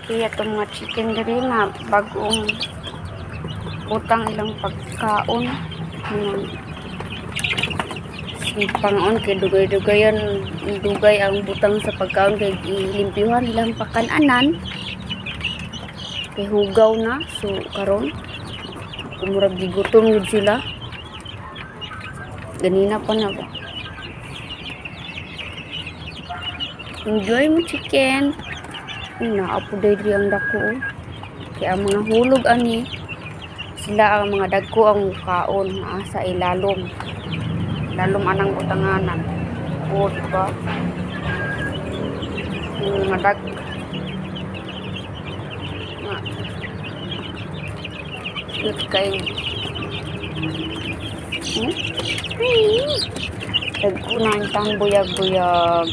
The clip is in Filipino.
Kaya itong mga chicken diri nga bagong utang ilang pagkaon. Pangon kay dugay-dugayan, dugay ang butang sa pagkaon kay ilimpyuhan ilang pakananan. Kay hugaw na, so karon kumurag gigutom yun sila. Ganina pa na ba? Enjoy mo chicken. Naapo dahil ang dako. Kaya ang mga hulog ani, sila ang mga dagko ang kaon na sa ilalom. Lalom anang utanganan. O, diba? Yung mga dag. Cute kayo. Dagko na ang tang buyag-buyag.